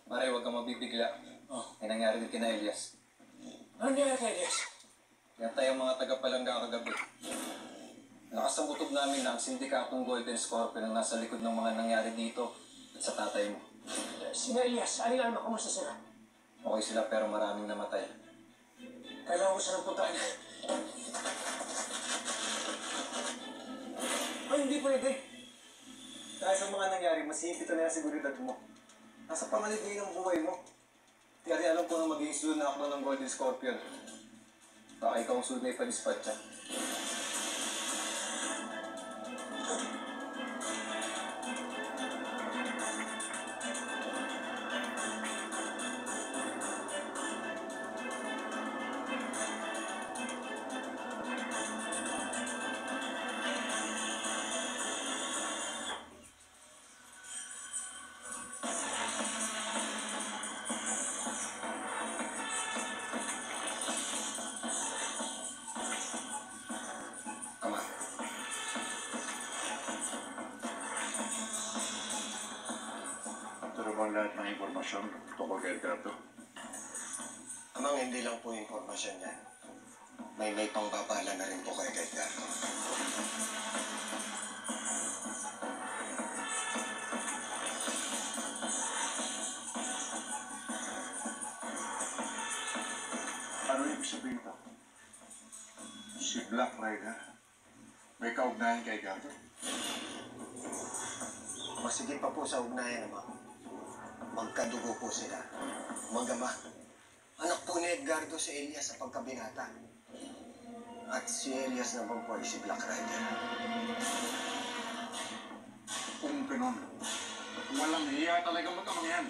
Pare, huwag kang mabibigla. May nangyari din kina Elias. Ano nangyari kay Elias? Yan tayong mga taga-palangga kagabi. Lakas ang kutob namin na ang sindikatong Golden Scorpion ang nasa likod ng mga nangyari dito at sa tatay mo. Sina Elias, alin ano, kamusta sila? Okay sila pero maraming namatay. Kailangan ko silang puntaan. Ay, hindi pwede. Dahil sa mga nangyari, masipit na yung seguridad mo. Nasa pangaligay ng buhay mo. Kaya alam ko na magiging sunod na ako ng Golden Scorpion. Baka ikaw ang sunod na ipadispatcha. Ama. Pero bang lahat ng impormasyon tungkol kay Edgardo? Amang hindi lang po impormasyon yan. May pangbabala na rin po kay Edgardo. Ano ibig sabihin ito? Si Black Rider may kaugnayan kay Edgardo? Masigit pa po sa ugnayan naman. Magkadugo po sila. Magama. Anak po ni Edgardo si Elias sa pagkabinata. At si Elias naman po ay si Black Rider. Kung ganun, walang hiya talaga magkamang yan.